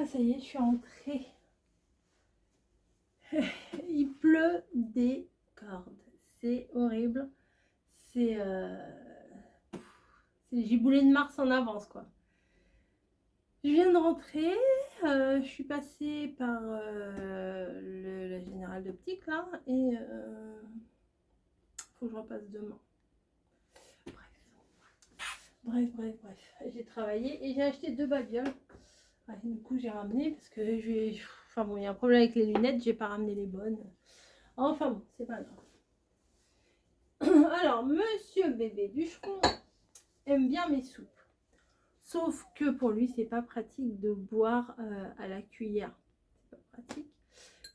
Ah ça y est, je suis rentrée. Il pleut des cordes. C'est horrible. C'est giboulée de Mars en avance quoi. Je viens de rentrer. Je suis passée par la Générale d'Optique là et faut que je repasse demain. Bref. J'ai travaillé et j'ai acheté 2 babioles. Ouais, du coup j'ai ramené parce que enfin bon, il y a un problème avec les lunettes, j'ai pas ramené les bonnes. Enfin bon, c'est pas grave. Alors, monsieur bébé bûcheron aime bien mes soupes. Sauf que pour lui, c'est pas pratique de boire à la cuillère. C'est pas pratique.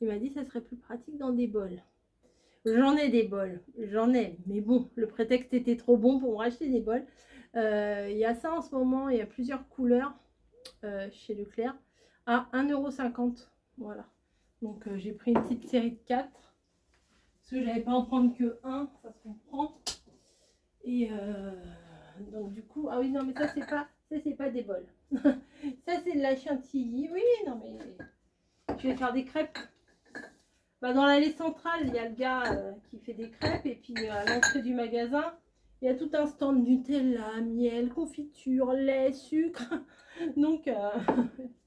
Il m'a dit que ça serait plus pratique dans des bols. J'en ai des bols, j'en ai. Mais bon, le prétexte était trop bon pour me racheter des bols. Il y a ça en ce moment, il y a plusieurs couleurs chez Leclerc à 1,50 €. Voilà. Donc j'ai pris une petite série de 4. Parce que j'avais pas en prendre que un, ça se comprend. Et donc du coup, ah oui non mais ça c'est pas des bols. Ça c'est de la chantilly. Oui non mais je vais faire des crêpes. Bah, dans l'allée centrale il y a le gars qui fait des crêpes et puis à l'entrée du magasin il y a tout un stand Nutella, miel, confiture, lait, sucre. Donc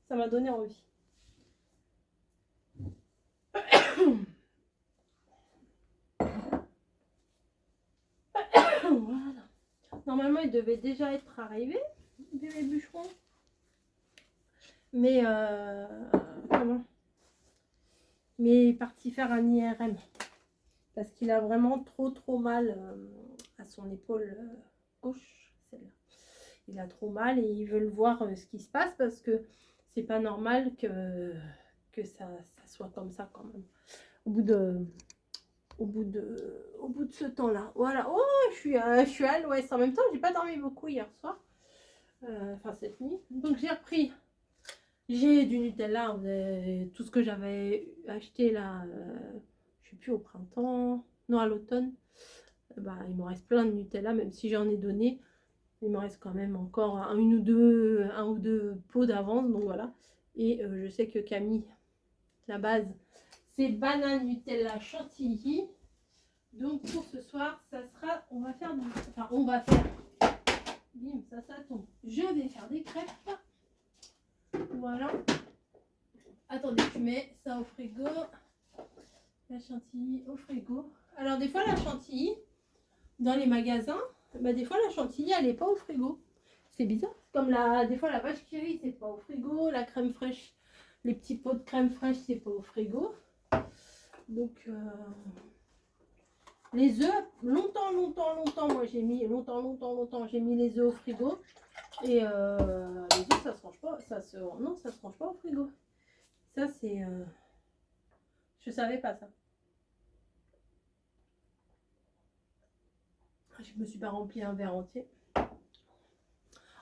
ça m'a donné envie. Voilà. Normalement il devait déjà être arrivé, bébé bûcheron. Mais comment? Mais il est parti faire un IRM parce qu'il a vraiment trop mal à son épaule gauche, celle-là. Il a trop mal et ils veulent voir ce qui se passe parce que c'est pas normal que ça soit comme ça quand même. Au bout de ce temps-là. Voilà. Oh, je suis à l'ouest. En même temps, j'ai pas dormi beaucoup hier soir. Enfin, cette nuit. Donc, j'ai repris. J'ai du Nutella. Tout ce que j'avais acheté là, je sais plus, au printemps. Non, à l'automne. Bah, il me reste plein de Nutella, même si j'en ai donné. Il me reste quand même encore un ou deux pots d'avance. Donc, voilà. Et je sais que Camille, la base, c'est banane Nutella chantilly. Donc pour ce soir, ça sera, on va faire, bim, ça tombe. Je vais faire des crêpes. Voilà. Attendez, tu mets ça au frigo. La chantilly au frigo. Alors des fois la chantilly, dans les magasins, bah, des fois la chantilly, elle n'est pas au frigo. C'est bizarre. Comme des fois la vache qui rit, c'est pas au frigo. La crème fraîche, les petits pots de crème fraîche, c'est pas au frigo. Donc... les œufs, longtemps, moi j'ai mis j'ai mis les œufs au frigo. Et les œufs, ça se range pas, non, ça se range pas au frigo. Ça, c'est... je savais pas ça. Je me suis pas rempli un verre entier.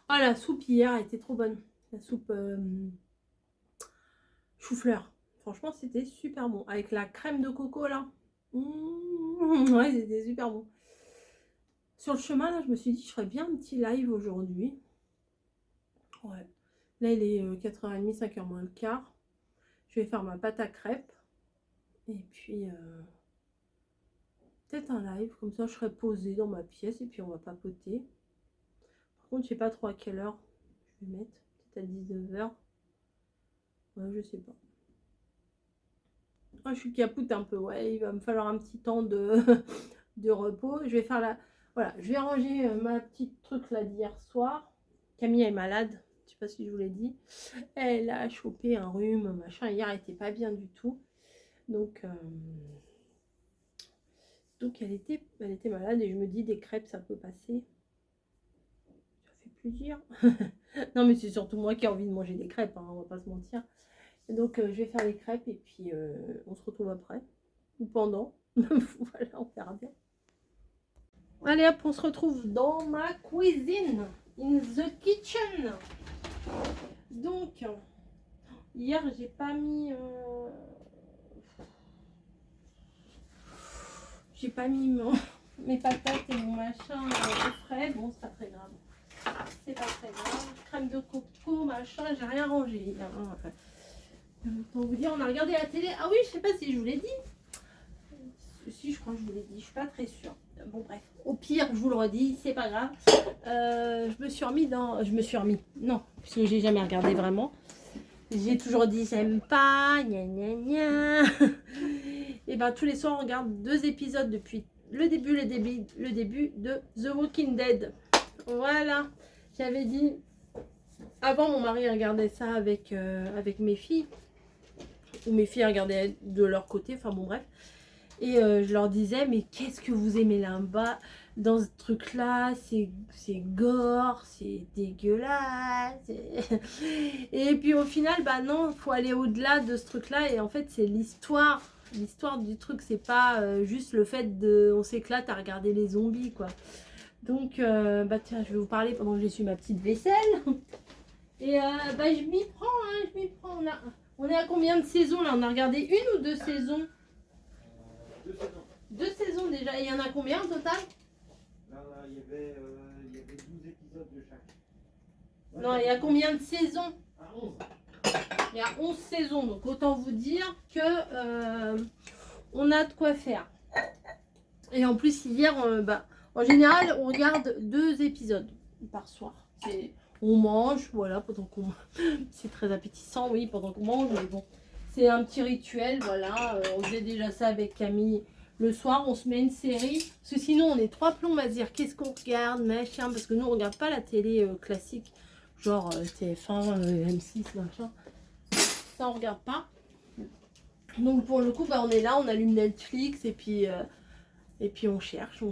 Ah, la soupe hier était trop bonne. La soupe chou-fleur. Franchement, c'était super bon. Avec la crème de coco, là. Ouais, c'était super bon. Sur le chemin, là, je me suis dit, je ferais bien un petit live aujourd'hui. Ouais. Là, il est 4h30, 5h moins le quart. Je vais faire ma pâte à crêpes. Et puis, peut-être un live. Comme ça, je serai posée dans ma pièce. Et puis, on va papoter. Par contre, je sais pas trop à quelle heure je vais mettre. Peut-être à 19h. Ouais, je sais pas. Oh, je suis capoute un peu. Ouais, il va me falloir un petit temps de, de repos. Je vais faire la... Voilà, je vais ranger ma petite truc là d'hier soir. Camille est malade. Je sais pas si je vous l'ai dit. Elle a chopé un rhume, machin. Hier, elle était pas bien du tout. Donc elle était malade et je me dis des crêpes ça peut passer. Ça fait plaisir. Non mais c'est surtout moi qui ai envie de manger des crêpes, hein, on va pas se mentir. Et donc je vais faire les crêpes et puis on se retrouve après ou pendant. Voilà, on verra bien. Allez hop, on se retrouve dans ma cuisine, in the kitchen. Donc hier j'ai pas mis mes patates et mon machin au frais. Bon, c'est pas très grave. C'est pas très grave. Crème de coco, machin, j'ai rien rangé. Pour vous dire, on a regardé la télé. Ah oui, je sais pas si je vous l'ai dit. Si, je crois que je vous l'ai dit. Je suis pas très sûre. Bon, bref. Au pire, je vous le redis, c'est pas grave. Je me suis remis dans. Je me suis remis. Non, puisque j'ai jamais regardé vraiment. J'ai toujours dit j'aime pas, gna gna gna. Et ben tous les soirs on regarde 2 épisodes depuis le début de The Walking Dead. Voilà, j'avais dit. Avant mon mari regardait ça avec mes filles. Ou mes filles regardaient de leur côté, enfin bon bref. Et je leur disais mais qu'est-ce que vous aimez là-bas dans ce truc là, c'est gore, c'est dégueulasse. Et puis au final bah non, faut aller au-delà de ce truc là. Et en fait c'est l'histoire du truc, c'est pas juste le fait de on s'éclate à regarder les zombies quoi. Donc bah tiens, je vais vous parler pendant que j'essuie ma petite vaisselle. Et bah je m'y prends, hein, je m'y prends. On est à combien de saisons là? On a regardé 1 ou 2 saisons? 2 saisons. 2 saisons déjà. Et il y en a combien au total? Là, il y avait 12 épisodes de chaque. Non, il y a combien de saisons? 11. Il y a 11 saisons. Donc autant vous dire que on a de quoi faire. Et en plus hier, bah, en général, on regarde 2 épisodes par soir. On mange, voilà, pendant qu'on... C'est très appétissant, oui, pendant qu'on mange, mais bon. C'est un petit rituel, voilà. On faisait déjà ça avec Camille. Le soir, on se met une série. Parce que sinon, on est 3 plombs à se dire qu'est-ce qu'on regarde, machin. Parce que nous, on regarde pas la télé classique. Genre TF1, M6, machin. Ça, on regarde pas. Donc, pour le coup, bah, on est là, on allume Netflix. Et puis on cherche.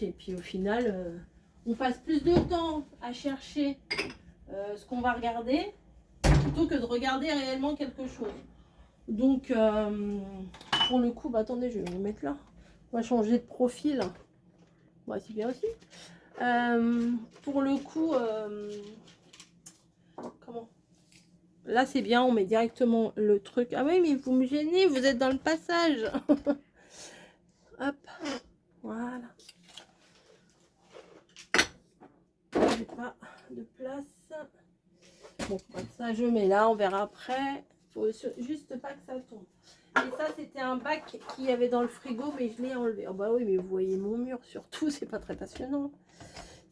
Et puis, au final, on passe plus de temps à chercher ce qu'on va regarder. Plutôt que de regarder réellement quelque chose. Donc, pour le coup, bah, attendez, je vais me mettre là. On va changer de profil. Ouais, c'est bien aussi. Pour le coup, comment? Là, c'est bien, on met directement le truc. Ah oui, mais vous me gênez, vous êtes dans le passage. Hop, voilà. J'ai pas de place. Bon, ça, je mets là, on verra après. Faut juste pas que ça tombe. Et ça, c'était un bac qu'il y avait dans le frigo, mais je l'ai enlevé. Oh bah oui, mais vous voyez mon mur, surtout, c'est pas très passionnant.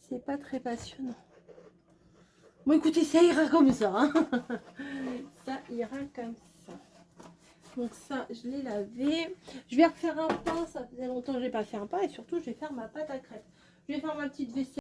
C'est pas très passionnant. Bon, écoutez, ça ira comme ça. Hein. Ça ira comme ça. Donc ça, je l'ai lavé. Je vais refaire un pain. Ça faisait longtemps que je n'ai pas fait un pain. Et surtout, je vais faire ma pâte à crêpes. Je vais faire ma petite vaisselle.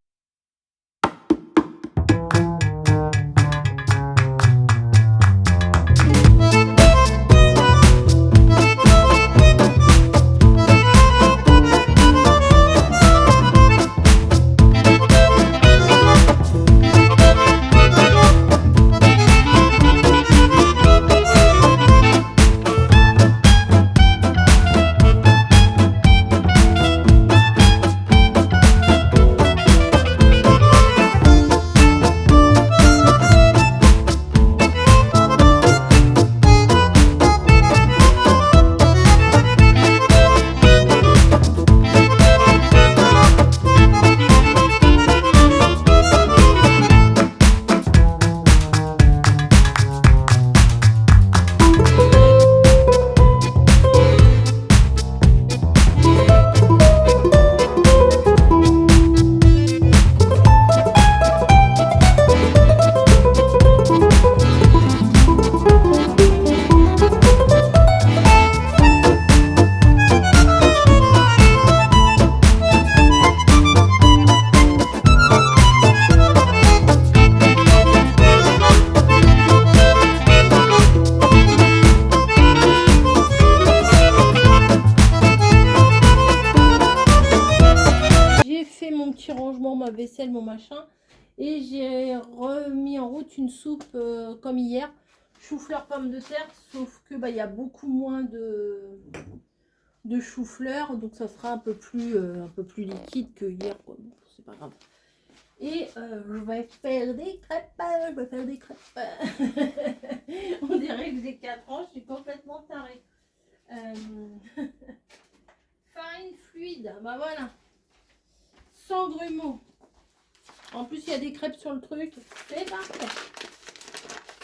Vaisselle, mon machin, et j'ai remis en route une soupe comme hier, chou-fleur pomme de terre, sauf que bah il y a beaucoup moins de chou-fleur, donc ça sera un peu plus liquide que hier quoi. Bon, c'est pas grave. Et je vais faire des crêpes, on dirait que j'ai 4 ans, je suis complètement tarée. Farine fluide, bah voilà, sans grumeaux. En plus, il y a des crêpes sur le truc. C'est parfait.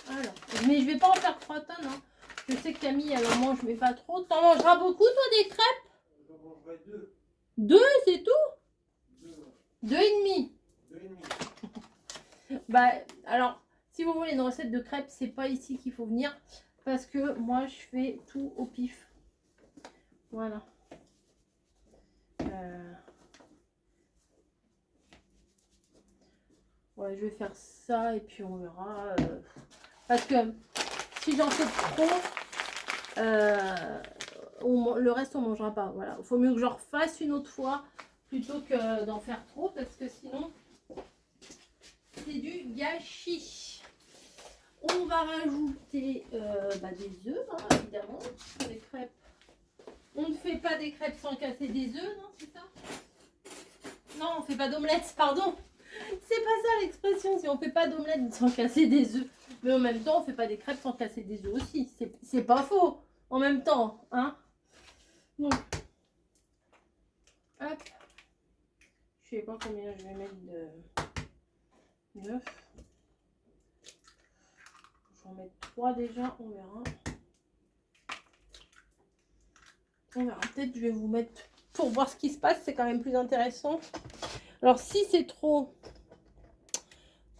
Alors, mais je vais pas en faire 3 tonnes. Hein. Je sais que Camille, elle en mange, mais pas trop. T'en mangeras beaucoup, toi, des crêpes? J'en mangerai 2. 2, c'est tout? 2, 2 et demi. 2 et demi. Bah, alors, si vous voulez une recette de crêpes, c'est pas ici qu'il faut venir. Parce que moi, je fais tout au pif. Voilà. Ouais, je vais faire ça et puis on verra. Parce que si j'en fais trop, le reste on mangera pas. Voilà, il faut mieux que j'en refasse une autre fois plutôt que d'en faire trop parce que sinon c'est du gâchis. On va rajouter des œufs, hein, évidemment, pour les crêpes. On ne fait pas des crêpes sans casser des œufs, non, c'est ça? Non, on fait pas d'omelette, pardon. C'est pas ça l'expression, si on fait pas d'omelette sans casser des œufs. Mais en même temps, on fait pas des crêpes sans casser des œufs aussi. C'est pas faux. En même temps, hein. Donc, hop. Je sais pas combien je vais mettre de œufs. Je vais en mettre 3 déjà, on verra. On verra. Peut-être je vais vous mettre pour voir ce qui se passe, c'est quand même plus intéressant. Alors si c'est trop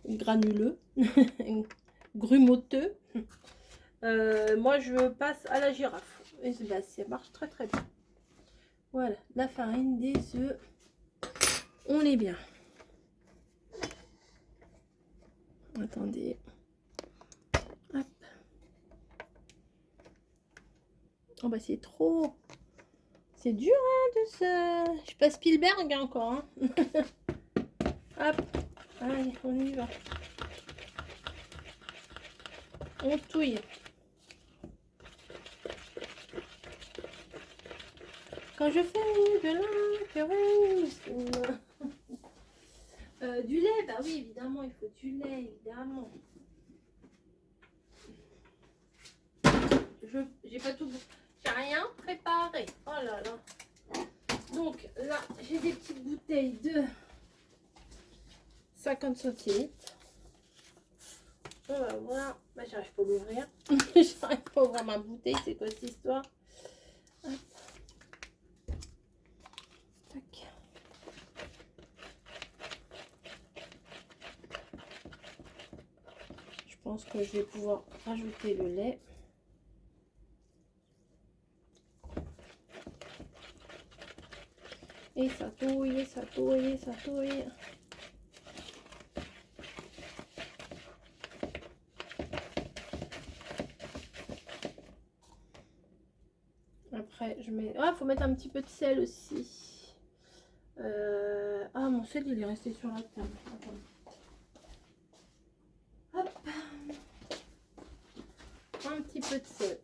granuleux, grumoteux, moi je passe à la girafe. Et bah, ça marche très très bien. Voilà, la farine, des œufs, on est bien. Attendez. Hop. Oh bah c'est trop. C'est dur hein, de ça. Je suis pas Spielberg hein, encore. Hein. Hop. Allez, on y va. On touille. Quand je fais de la du lait, bah oui, évidemment, il faut du lait, évidemment. J'ai pas tout... J'ai rien préparé. Oh là là. Donc là, j'ai des petites bouteilles de 50 centilitres. On va voir. Bah, j'arrive pas à l'ouvrir. J'arrive pas à ouvrir ma bouteille. C'est quoi cette histoire? Hop. Tac. Je pense que je vais pouvoir rajouter le lait. Et ça touille, ça touille, ça touille. Après, je mets... Ah, faut mettre un petit peu de sel aussi. Ah, mon sel, il est resté sur la table. Hop. Un petit peu de sel.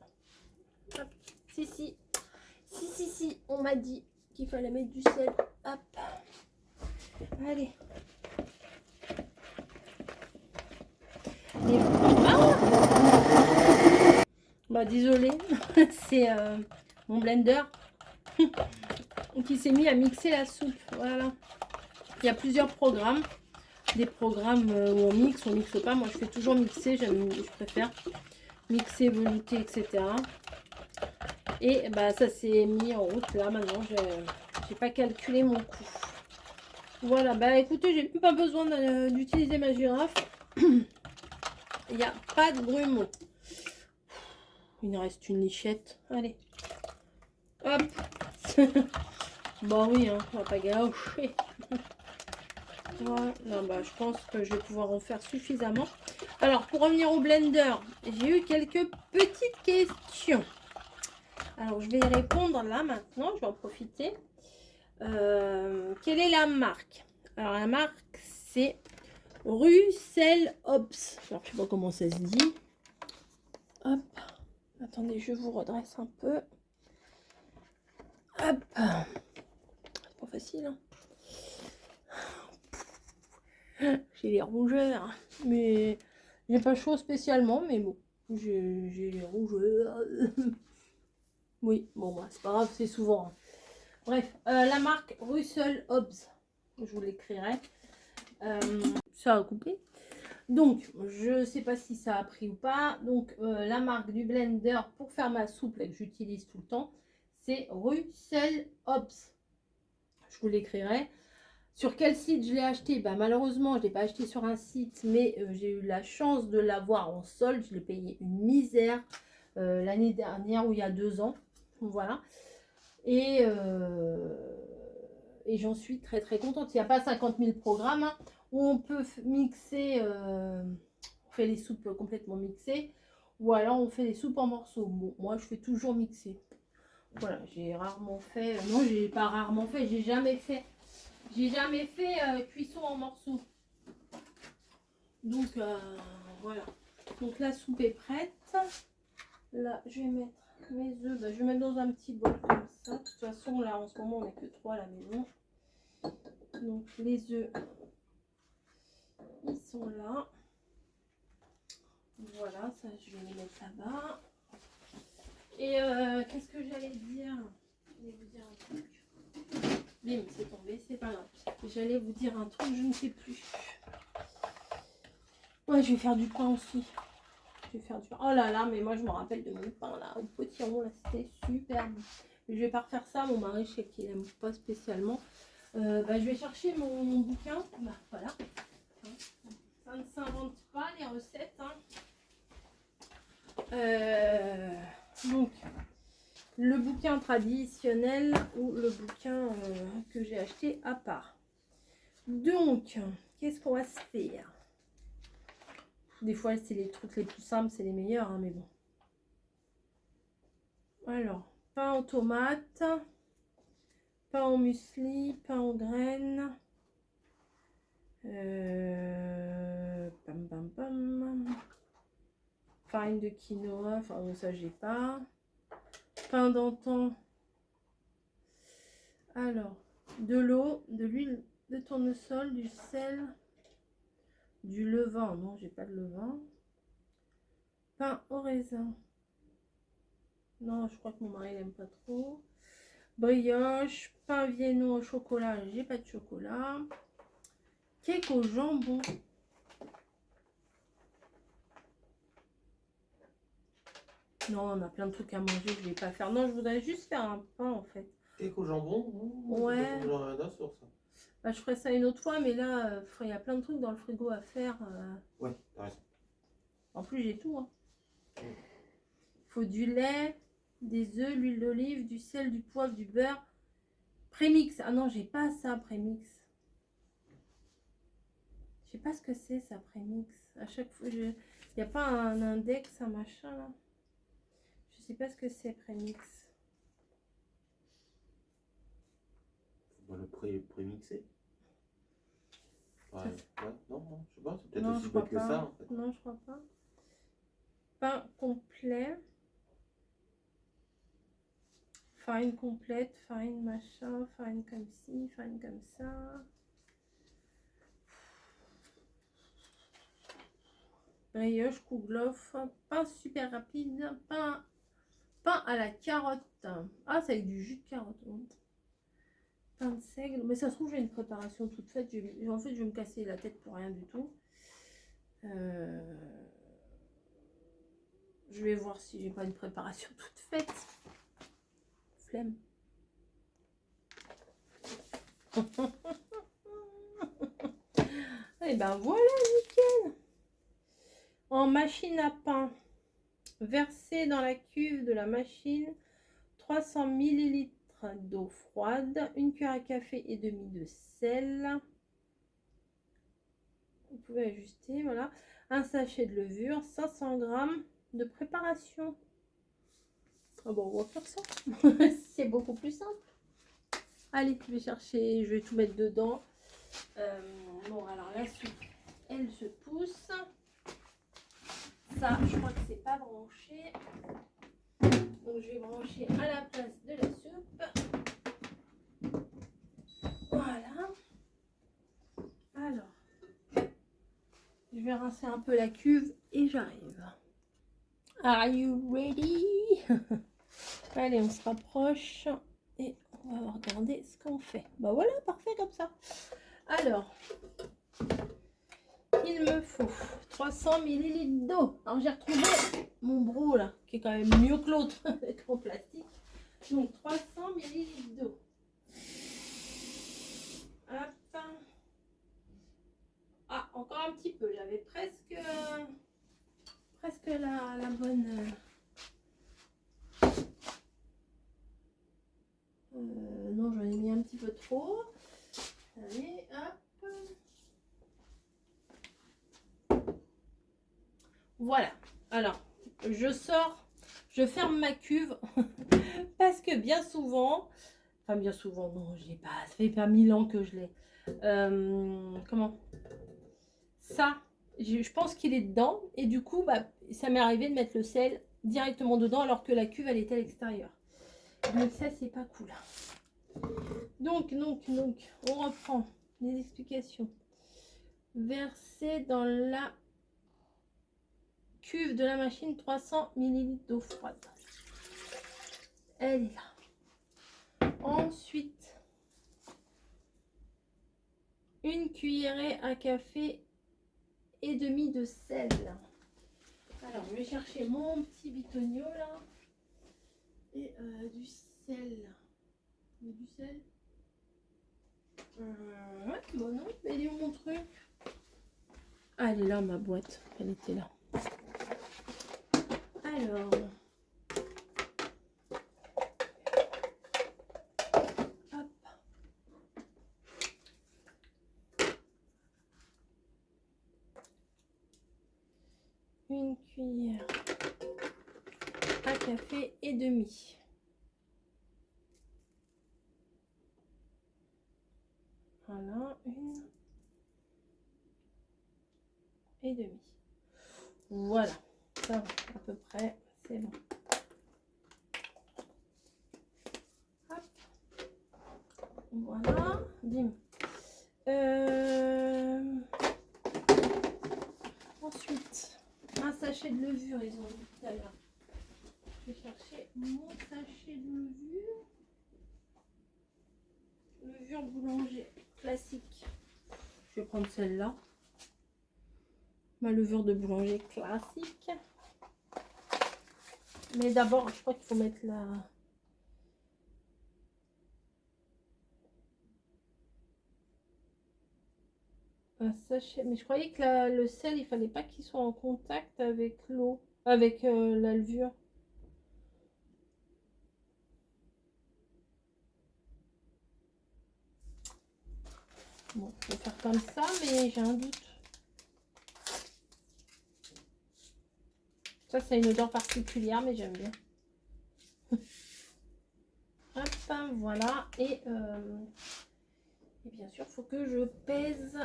Hop. Si, on m'a dit qu'il fallait mettre du sel. Hop. Allez. Et... Ah bah, désolé. C'est mon blender qui s'est mis à mixer la soupe. Voilà. Il y a plusieurs programmes. Des programmes où on mixe pas. Moi, je fais toujours mixer. Je préfère mixer, velouter, etc. Et bah, ça s'est mis en route. Là, maintenant, j'ai pas calculé mon coût. Voilà. Bah, écoutez, j'ai pas besoin d'utiliser ma girafe. Il n'y a pas de grumeaux. Il nous reste une lichette. Allez. Hop. Bon, oui, hein, on va pas gâcher. Voilà, bah, je pense que je vais pouvoir en faire suffisamment. Alors, pour revenir au blender, j'ai eu quelques petites questions. Alors, je vais y répondre là maintenant. Je vais en profiter. Quelle est la marque? Alors, la marque, c'est Russell Hobbs. Alors, je sais pas comment ça se dit. Hop. Attendez, je vous redresse un peu. Hop. C'est pas facile, hein. J'ai les rougeurs, mais j'ai pas chaud spécialement, mais bon, j'ai les rougeurs. Oui, bon, bah, c'est pas grave, c'est souvent. Hein. Bref, la marque Russell Hobbs, je vous l'écrirai. Ça a coupé. Donc, je sais pas si ça a pris ou pas. Donc, la marque du blender pour faire ma soupe là, que j'utilise tout le temps, c'est Russell Hobbs. Je vous l'écrirai. Sur quel site je l'ai acheté? Bah, malheureusement, je ne l'ai pas acheté sur un site, mais j'ai eu la chance de l'avoir en solde. Je l'ai payé une misère l'année dernière ou il y a 2 ans. Voilà. Et j'en suis très très contente. Il n'y a pas 50 000 programmes hein, où on peut mixer, on fait les soupes complètement mixées, ou alors on fait les soupes en morceaux. Bon, moi je fais toujours mixer. Voilà, j'ai rarement fait, non j'ai pas rarement fait, j'ai jamais fait cuisson en morceaux. Donc voilà. Donc la soupe est prête. Là je vais mettre mes œufs, bah, je vais mettre dans un petit bol comme ça. De toute façon là en ce moment on n'est que 3 à la maison. Donc les œufs, ils sont là. Voilà, ça je vais les mettre là-bas. Et qu'est-ce que j'allais dire? Je vais vous dire un truc. Bim, c'est tombé, c'est pas grave. J'allais vous dire un truc, je ne sais plus. Ouais, je vais faire du pain aussi. Je vais faire du pain. Oh là là, mais moi je me rappelle de mon pain là, au potiron là, c'était super bon. Je vais pas refaire ça, mon mari, je sais qu'il aime pas spécialement. Bah, je vais chercher mon bouquin. Bah, voilà. Ça ne s'invente pas les recettes. Hein. Donc, le bouquin traditionnel ou le bouquin que j'ai acheté à part. Donc, qu'est-ce qu'on va se faire? Des fois, c'est les trucs les plus simples, c'est les meilleurs, hein, mais bon. Alors, pain aux tomates, pain au muesli, pain aux graines. Pam, pam, pam. Farine de quinoa, enfin bon, ça j'ai pas. Pain d'antan. Alors, de l'eau, de l'huile de tournesol, du sel, du levain. Non, j'ai pas de levain. Pain au raisin. Non, je crois que mon mari n'aime pas trop. Brioche, pain viennois au chocolat. J'ai pas de chocolat. Cake au jambon. Non, on a plein de trucs à manger, je vais pas faire. Non, je voudrais juste faire un pain en fait. Cake au jambon? Ouais. J'en ai rien sur ça. Bah, je ferai ça une autre fois, mais là, il y a plein de trucs dans le frigo à faire. Ouais, t'as raison. En plus, j'ai tout. Hein. Faut du lait, des œufs, l'huile d'olive, du sel, du poivre, du beurre. Prémix. Ah non, j'ai pas ça, prémix. Je sais pas ce que c'est ça, prémix. À chaque fois, il n'y a pas un index, un machin là. Je sais pas ce que c'est, prémix. Faut le prémixer. Ouais, non, je sais pas, c'est peut-être Non, aussi je crois bête que pas. ça en fait. Non, je crois pas. Pain complet. Farine complète, farine machin, farine comme ci, farine comme ça. Brioche, kouglof, pain super rapide, pain à la carotte. Ah, c'est avec du jus de carotte. Pain de seigle. Mais ça se trouve, j'ai une préparation toute faite. En fait, je vais me casser la tête pour rien du tout. Je vais voir si j'ai pas une préparation toute faite. Flemme. Et ben voilà, nickel. En machine à pain, verser dans la cuve de la machine 300 ml d'eau froide, une cuillère à café et demi de sel. Vous pouvez ajuster, voilà. Un sachet de levure, 500 g de préparation. Ah bon, on va faire ça. C'est beaucoup plus simple. Allez, je vais chercher, je vais tout mettre dedans. Bon, alors la soupe, elle se pousse. Ça, je crois que c'est pas branché. Donc, je vais brancher à la place de la soupe. Voilà. Alors, je vais rincer un peu la cuve et j'arrive. Are you ready? Allez, on se rapproche et on va regarder ce qu'on fait. Bah voilà, parfait comme ça. Alors, Il me faut 300 ml d'eau. Alors j'ai retrouvé mon broc là, qui est quand même mieux que l'autre, en plastique. Donc 300 ml d'eau. Hop. Ah, encore un petit peu. J'avais presque la bonne. Non, j'en ai mis un petit peu trop. Allez, hop. Voilà. Alors, je sors, je ferme ma cuve parce que bien souvent, enfin bien souvent, non, je l'ai pas. Ça fait pas 1000 ans que je l'ai. Comment? Ça, je pense qu'il est dedans et du coup, bah, ça m'est arrivé de mettre le sel directement dedans alors que la cuve elle était à l'extérieur. Donc ça, c'est pas cool. Donc, on reprend les explications. Verser dans la cuve de la machine 300 ml d'eau froide. Elle est là. Ensuite, une cuillerée à café et demi de sel. Alors, je vais chercher mon petit bitonio là. Et du sel. Du sel. Ouais, bon non, elle est où mon truc? Ah, elle est là, ma boîte. Elle était là. Alors. Hop. Une cuillère à café et demi. Voilà, une et demi. Voilà, ça va à peu près, c'est bon. Hop. Voilà, bim. Ensuite, un sachet de levure, ils ont dit tout à l'heure. Je vais chercher mon sachet de levure. Levure boulanger classique. Je vais prendre celle-là. Ma levure de boulanger classique. Mais d'abord, je crois qu'il faut mettre la... un sachet. Mais je croyais que le sel, il fallait pas qu'il soit en contact avec l'eau, avec la levure. Bon, je vais faire comme ça, mais j'ai un doute. Ça, c'est une odeur particulière, mais j'aime bien. Hop, voilà. Et bien sûr, il faut que je pèse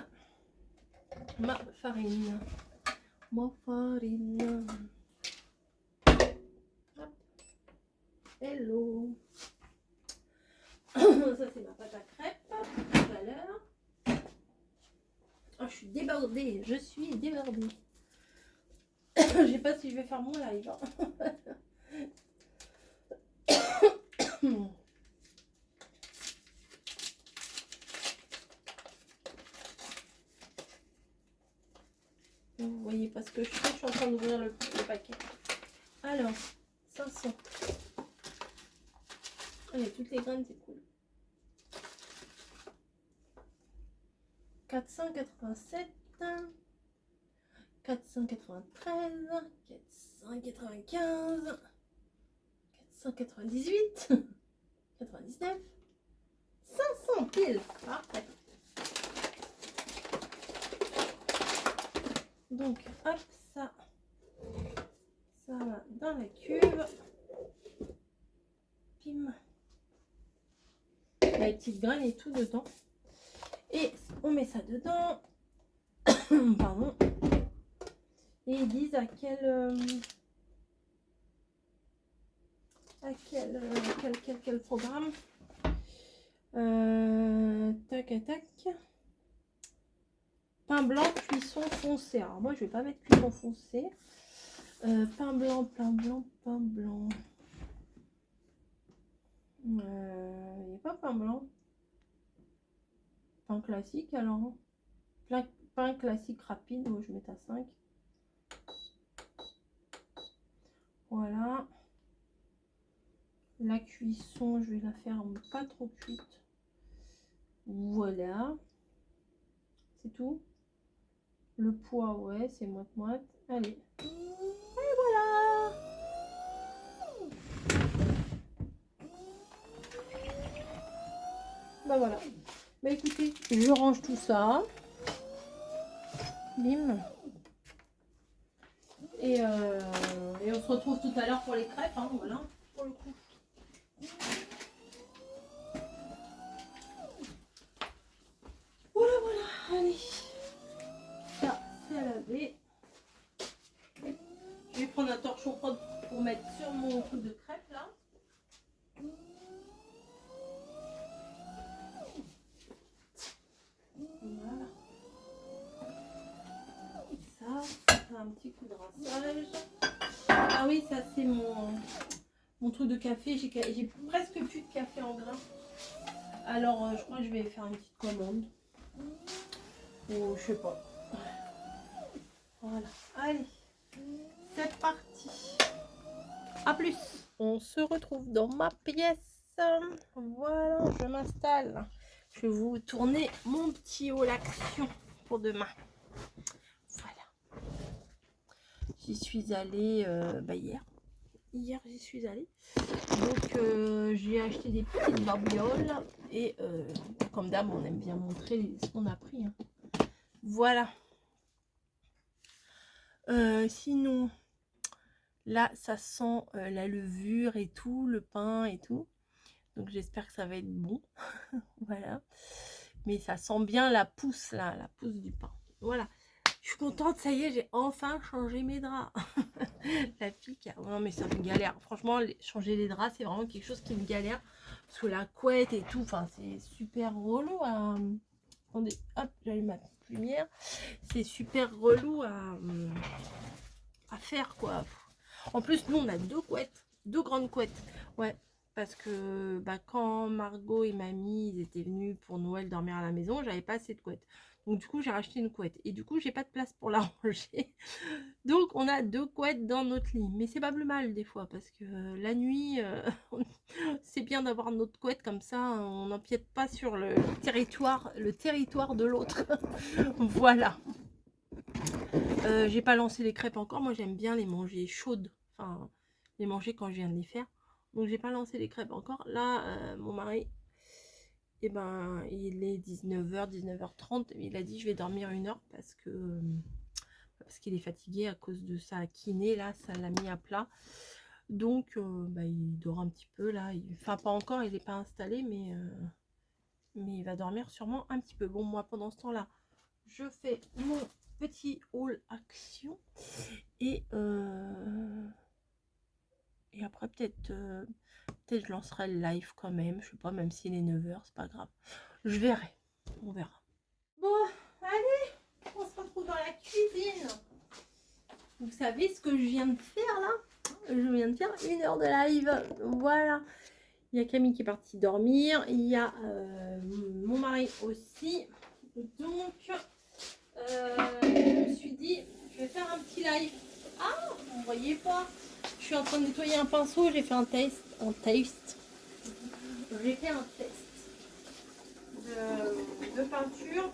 ma farine. Ma farine. Hop. Hello. Ça, c'est ma pâte à crêpes tout à l'heure. Oh, je suis débordée. Je suis débordée. Je sais pas si je vais faire mon live. Vous voyez pas ce que je fais. Je suis en train d'ouvrir le paquet. Alors, 500. Allez, toutes les graines, c'est cool. 487, 493, 495, 498, 99, 500 piles. Parfait. Donc, hop, ça va dans la cuve. Pim. Les petites graines et tout dedans. Et on met ça dedans. Pardon. Et ils disent à quel programme. Tac, tac. Pain blanc, cuisson foncé. Alors moi, je vais pas mettre cuisson foncé. Pain blanc, pain blanc, pain blanc. Il n'y a pas pain blanc. Pain classique alors. pain classique rapide. Moi, je vais mettre à 5. Voilà. La cuisson, je vais la faire pas trop cuite. Voilà. C'est tout. Le poids, ouais, c'est moite-moite. Allez. Et voilà. Bah voilà. Bah écoutez, je range tout ça. Bim. Et on se retrouve tout à l'heure pour les crêpes, hein, voilà, pour le coup. Voilà, voilà, allez. Ça, c'est à laver. Je vais prendre un torchon propre pour mettre sur mon truc de crêpes, là. Voilà. Ça, un petit coup de rinçage. Ah oui, ça c'est mon truc de café. J'ai presque plus de café en grain. Alors je crois que je vais faire une petite commande. Ou je sais pas. Voilà. Allez, c'est parti. A plus. On se retrouve dans ma pièce. Voilà, je m'installe. Je vais vous tourner mon petit haul action pour demain. Voilà. J'y suis allée hier. Hier, j'y suis allée. Donc, j'ai acheté des petites babioles. Et comme d'hab, on aime bien montrer ce qu'on a pris. Hein. Voilà. Sinon, là, ça sent la levure et tout, le pain et tout. Donc, j'espère que ça va être bon. Voilà. Mais ça sent bien la pousse, là, la pousse du pain. Voilà. Je suis contente, ça y est, j'ai enfin changé mes draps. La fille qui a... Oh non mais c'est une galère. Franchement, changer les draps, c'est vraiment quelque chose qui me galère. Parce que la couette et tout, enfin, c'est super relou à... Attendez, hop, j'allume ma petite lumière. C'est super relou à faire, quoi. En plus, nous, on a 2 couettes. 2 grandes couettes. Ouais, parce que quand Margot et Mamie, ils étaient venus pour Noël dormir à la maison, j'avais pas assez de couettes. Donc du coup, j'ai racheté une couette. Et du coup, j'ai pas de place pour la ranger. Donc, on a 2 couettes dans notre lit. Mais c'est pas plus mal des fois. Parce que la nuit, c'est bien d'avoir notre couette. Comme ça, on n'empiète pas sur le territoire de l'autre. Voilà. J'ai pas lancé les crêpes encore. Moi, j'aime bien les manger chaudes. Enfin, les manger quand je viens de les faire. Donc, j'ai pas lancé les crêpes encore. Là, mon mari... Et ben, il est 19h, 19h30. Il a dit je vais dormir 1 heure parce qu'il est fatigué à cause de sa kiné. Là, ça l'a mis à plat. Donc, il dort un petit peu là. Enfin, pas encore, il n'est pas installé, mais il va dormir sûrement un petit peu. Bon, moi, pendant ce temps-là, je fais mon petit haul action. Et après, peut-être je lancerai le live quand même. Je sais pas, même s'il est 9h, c'est pas grave. Je verrai. On verra. Bon, allez, on se retrouve dans la cuisine. Vous savez ce que je viens de faire là? Je viens de faire 1 heure de live. Voilà. Il y a Camille qui est partie dormir. Il y a mon mari aussi. Donc, je me suis dit, je vais faire un petit live. Ah, vous ne voyez pas. Je suis en train de nettoyer un pinceau. J'ai fait un test. J'ai fait un test de peinture.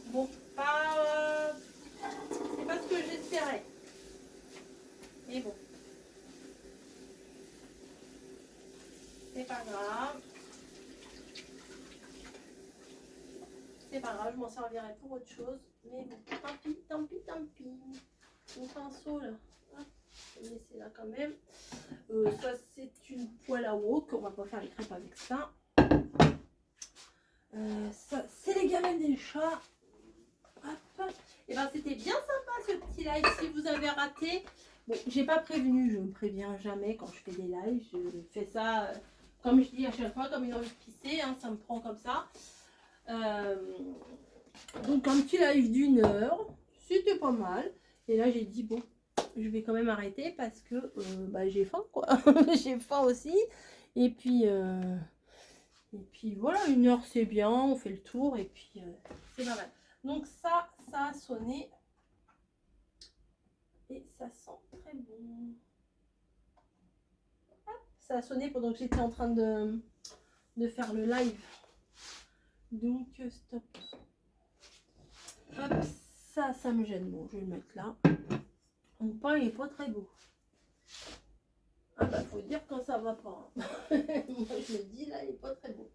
Bon, pas... c'est pas ce que j'espérais. Mais bon. C'est pas grave. C'est pas grave, je m'en servirai pour autre chose. Mais bon, tant pis, tant pis, tant pis. Mon pinceau là. Je vais laisser là quand même. Ça c'est une poêle à wok. On va pas faire les crêpes avec ça. Ça c'est les gamelles des chats. Hop. Et ben c'était bien sympa ce petit live. Si vous avez raté, bon, j'ai pas prévenu, je ne préviens jamais quand je fais des lives. Je fais ça, comme je dis à chaque fois, comme une envie de pisser, hein, ça me prend comme ça. Donc un petit live d'1 heure, c'était pas mal. Et là j'ai dit bon, je vais quand même arrêter parce que j'ai faim quoi. J'ai faim aussi. Et puis voilà, 1 heure c'est bien, on fait le tour et puis c'est pas mal. Donc ça a sonné. Et ça sent très bon. Hop, ça a sonné pendant que j'étais en train de faire le live. Donc stop. Hop, ça me gêne. Bon, je vais le mettre là. Mon pain il est pas très beau. Ah bah faut dire quand ça va pas. Hein. Moi je le dis là, il est pas très beau.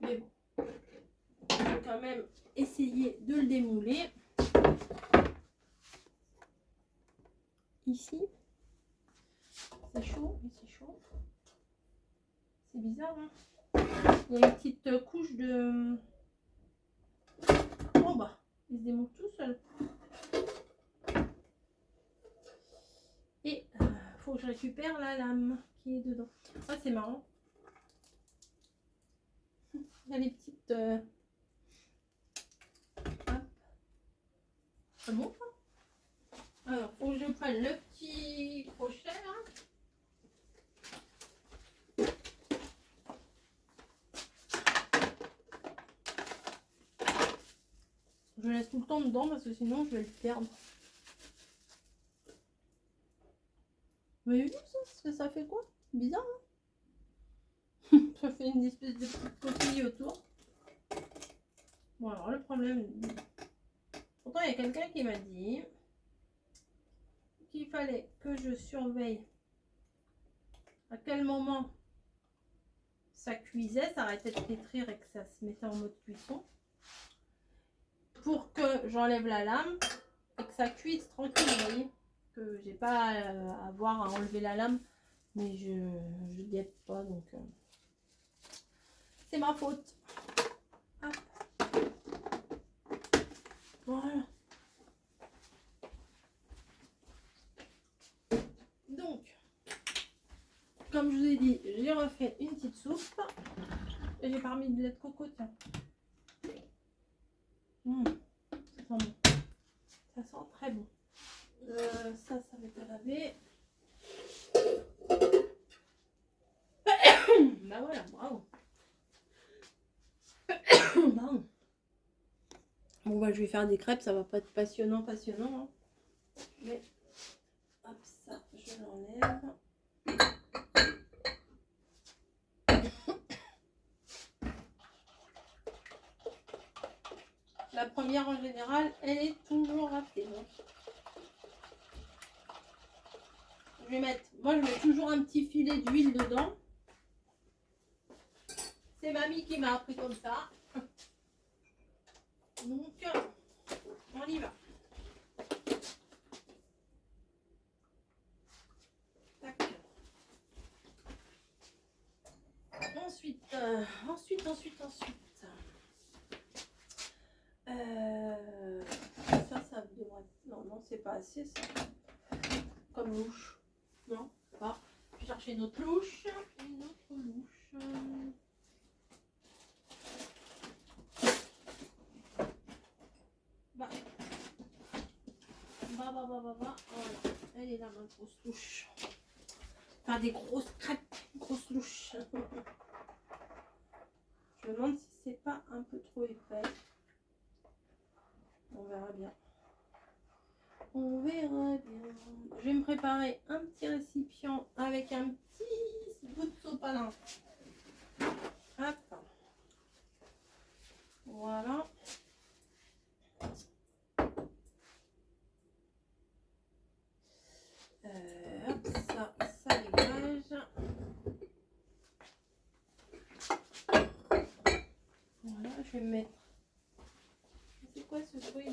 Mais bon, je vais quand même essayer de le démouler. Ici, c'est chaud, mais c'est chaud. C'est bizarre, hein. Il y a une petite couche de... Oh bah, il se démonte tout seul. Et faut que je récupère la lame qui est dedans. Ah, c'est marrant. Il y a les petites... Hop. C'est bon, ça. Alors, faut que je prenne le petit crochet, là. Je laisse tout le temps dedans parce que sinon je vais le perdre. Vous avez vu ça? Ce que ça fait quoi? Bizarre, hein? Ça fait une espèce de petite coquille autour. Bon, alors le problème... Pourtant, il y a quelqu'un qui m'a dit qu'il fallait que je surveille à quel moment ça cuisait, ça arrêtait de pétrir et que ça se mettait en mode cuisson. Pour que j'enlève la lame et que ça cuise tranquille, vous voyez, que j'ai pas à avoir à enlever la lame, mais je guette pas, donc c'est ma faute. Hop. Voilà. Donc, comme je vous ai dit, j'ai refait une petite soupe et j'ai pas remis de lait de coco, tiens. Ça sent bon. Ça sent très bon. Ça va être lavé. Bah voilà, bravo. Bravo. Bon bah je vais faire des crêpes, ça va pas être passionnant, hein. Mais hop, ça, je l'enlève. La première en général, elle est toujours ratée. Hein. Je vais mettre, moi je mets toujours un petit filet d'huile dedans. C'est mamie qui m'a appris comme ça. Donc, on y va. Tac. Ensuite. Ça devrait... Non, c'est pas assez ça. Comme louche. Non, pas. Je vais chercher une autre louche. Voilà. Elle est là, ma grosse louche. Enfin, des grosses crêpes, grosses louches. Je me demande si c'est pas un peu trop épais. On verra bien. Je vais me préparer un petit récipient avec un petit bout de sopalin. Hop. Voilà. Hop, ça dégage. Voilà, je vais me mettre. C'est quoi ce bruit là?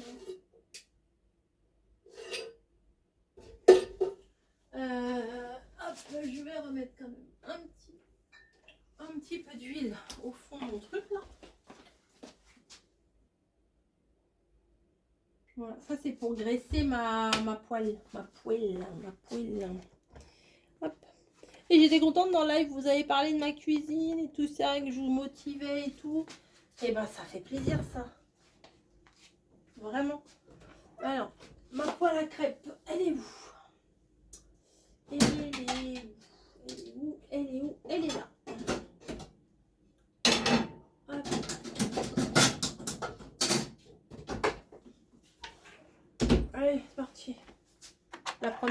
Hop, je vais remettre quand même un petit peu d'huile au fond de mon truc là. Voilà, ça c'est pour graisser ma poêle. Hop. Et j'étais contente dans le live, vous avez parlé de ma cuisine et tout ça, que je vous motivais et tout. Et ben ça fait plaisir ça. Vraiment. Alors, ma poêle à crêpes, elle est où? Elle est où? Elle est là. Hop.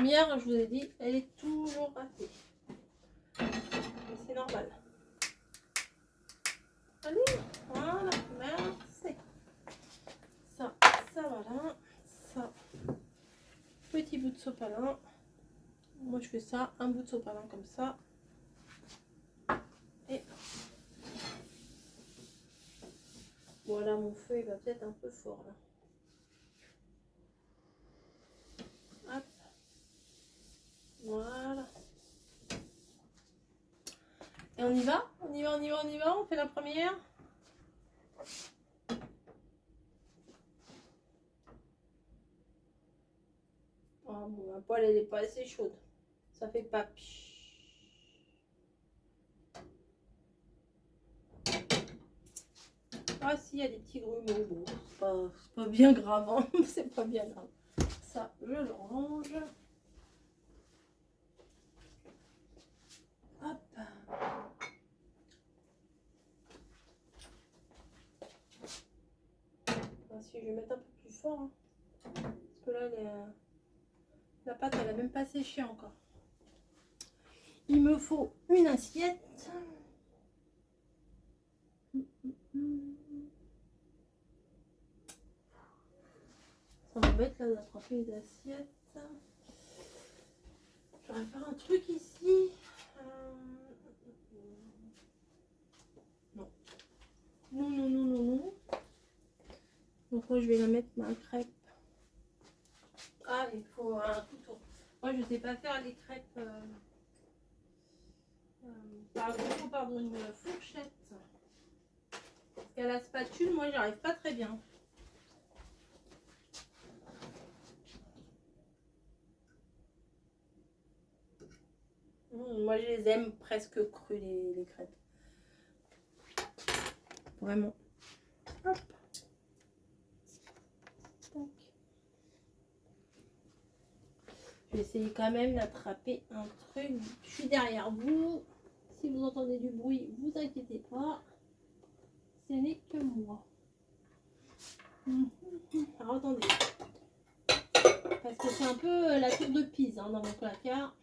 première, je vous ai dit, elle est toujours ratée. Mais c'est normal. Allez, voilà, merci. Ça voilà. Ça, petit bout de sopalin. Moi, je fais ça, un bout de sopalin comme ça. Et voilà, mon feu, il va peut-être un peu fort là. Hop. Voilà. Et on y va? On y va, on y va, on y va? On fait la première? Oh, bon, ma poêle, elle n'est pas assez chaude. Ça fait pas pich. Ah si, il y a des petits grumeaux. Bon, c'est pas bien grave, hein. C'est pas bien grave. Ça, je le range. Hop. Ah, si, je vais mettre un peu plus fort. Hein. Parce que là, la pâte, elle a même pas séché encore. Il me faut une assiette. Ça m'embête là d'attraper les assiettes. Je vais faire un truc ici. Non. Non, non, non, non, non. Donc moi je vais la mettre ma crêpe. Ah, il faut un couteau. Moi je sais pas faire les crêpes par une fourchette. Parce qu'à la spatule, moi j'arrive pas très bien. Moi je les aime presque crues les crêpes. Vraiment. Hop. Donc. Je vais essayer quand même d'attraper un truc. Je suis derrière vous. Si vous entendez du bruit, vous inquiétez pas. Ce n'est que moi. Alors attendez. Parce que c'est un peu la tour de Pise hein, dans mon placard.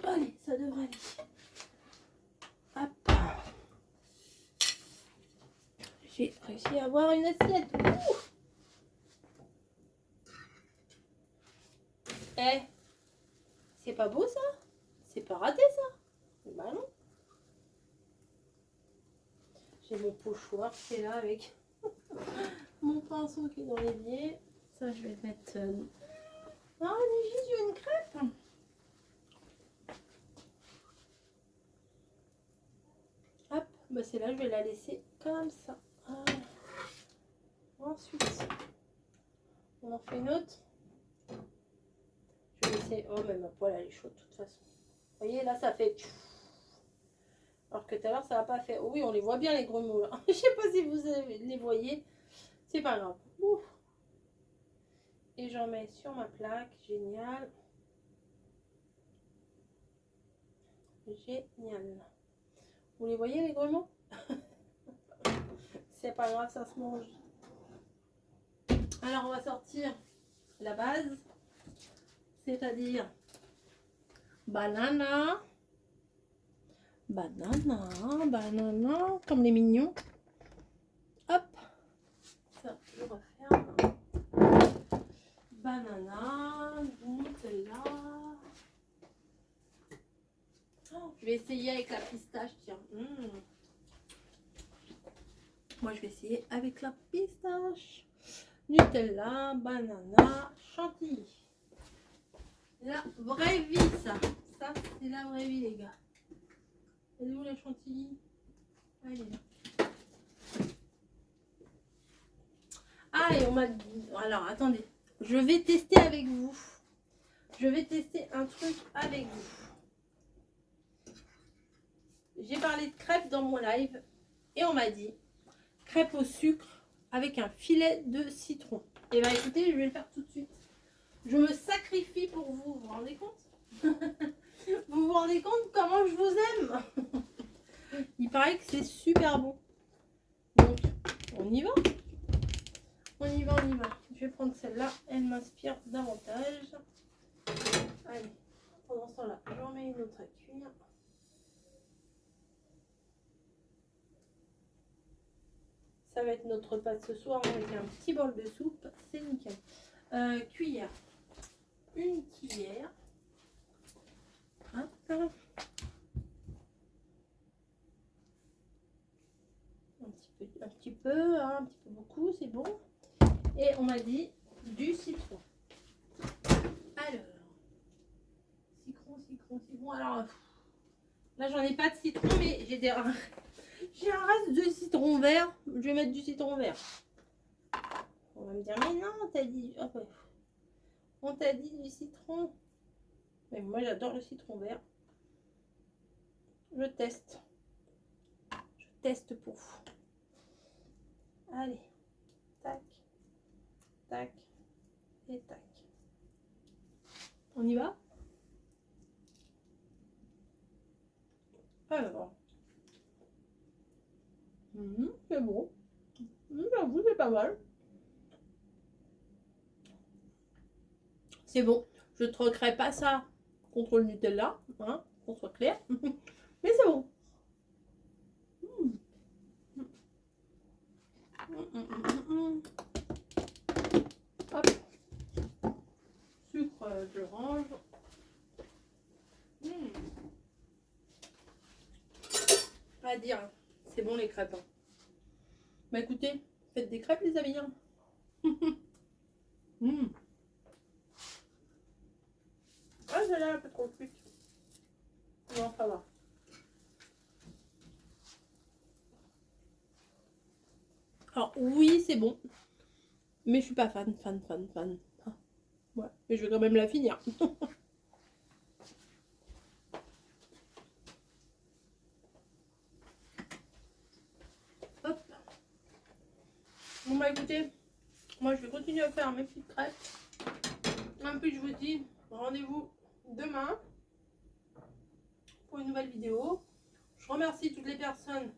Allez, ça devrait aller. Hop. J'ai réussi à avoir une assiette. Eh, c'est pas beau ça? C'est pas raté ça? Bah non. J'ai mon pochoir qui est là avec mon pinceau qui est dans l'évier. Ça, je vais le mettre. Ah, j'ai une crêpe. Hop, bah c'est là, je vais la laisser comme ça. Ah. Ensuite, on en fait une autre. Je vais laisser. Oh, mais ma poêle elle est chaude de toute façon. Vous voyez, là ça fait. Alors que tout à l'heure ça n'a pas fait. Oh oui, on les voit bien les grumeaux là. Je sais pas si vous les voyez. C'est pas grave. Ouf. Et j'en mets sur ma plaque. Génial. Génial. Vous les voyez les grumeaux? C'est pas grave, ça se mange. Alors on va sortir la base. C'est-à-dire banana. Banana, banana, comme les mignons. Hop. Ça, je referme. Banana, Nutella. Oh, je vais essayer avec la pistache, tiens. Moi, je vais essayer avec la pistache. Nutella, banana, chantilly. La vraie vie, ça. Ça, c'est la vraie vie, les gars. Elle est où la chantilly? Ah, elle est là. Ah, et on m'a dit... Alors, attendez. Je vais tester avec vous. Je vais tester un truc avec vous. J'ai parlé de crêpes dans mon live. Et on m'a dit crêpes au sucre avec un filet de citron. Et bien, écoutez, je vais le faire tout de suite. Je me sacrifie pour vous. Vous vous rendez compte? Vous vous rendez compte comment je vous aime? Il paraît que c'est super bon. Donc, on y va. On y va, on y va. je vais prendre celle-là, elle m'inspire davantage. Allez, pendant ce temps-là, je remets une autre à cuire. Ça va être notre repas de ce soir avec un petit bol de soupe, c'est nickel. Cuillère, une cuillère. Hop. Un petit peu, hein, un petit peu beaucoup, c'est bon. Et on m'a dit du citron. Alors, citron. Alors, là j'en ai pas de citron, mais j'ai un reste de citron vert. Je vais mettre du citron vert. On va me dire, mais non, t'as dit. Oh, ouais. On t'a dit du citron. Mais moi j'adore le citron vert. Je teste. Je teste pour vous. Allez. Tac. Tac. Et tac. On y va? Alors. C'est bon. J'avoue, c'est pas mal. C'est bon. Je ne troquerai pas ça contre le Nutella, hein, qu'on soit clair. Mais c'est bon. Hop. Sucre, je range. Pas à dire, c'est bon les crêpes. Bah écoutez, faites des crêpes les amis. Ah, celle-là un peu trop cuite. Non, ça va. Alors oui, c'est bon. Mais je suis pas fan. Ah, ouais, mais je vais quand même la finir. Hop. Bon bah écoutez, moi je vais continuer à faire mes petites crêpes. En plus je vous dis, rendez-vous demain pour une nouvelle vidéo. Je remercie toutes les personnes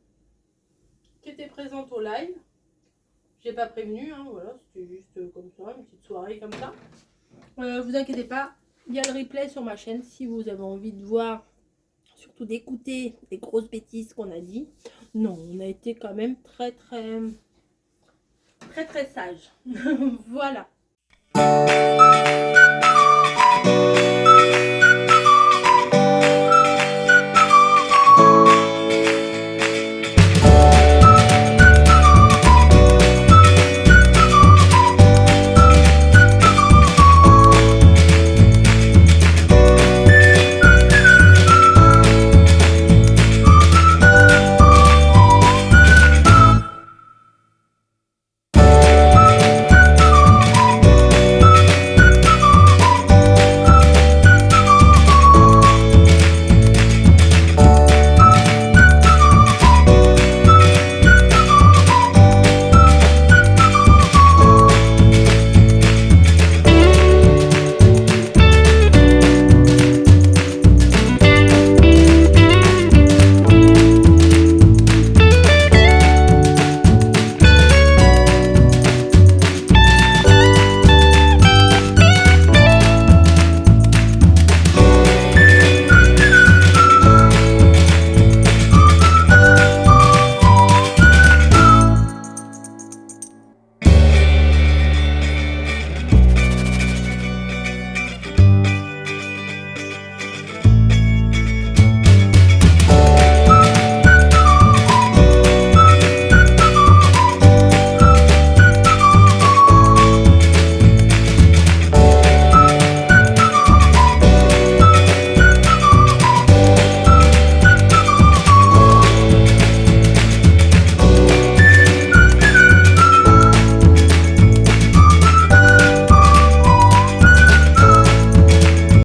qui étaient présentes au live. J'ai pas prévenu, hein, voilà, c'était juste comme ça, une petite soirée comme ça. Vous inquiétez pas, il y a le replay sur ma chaîne si vous avez envie de voir, surtout d'écouter les grosses bêtises qu'on a dit. Non, on a été quand même très sage. Voilà.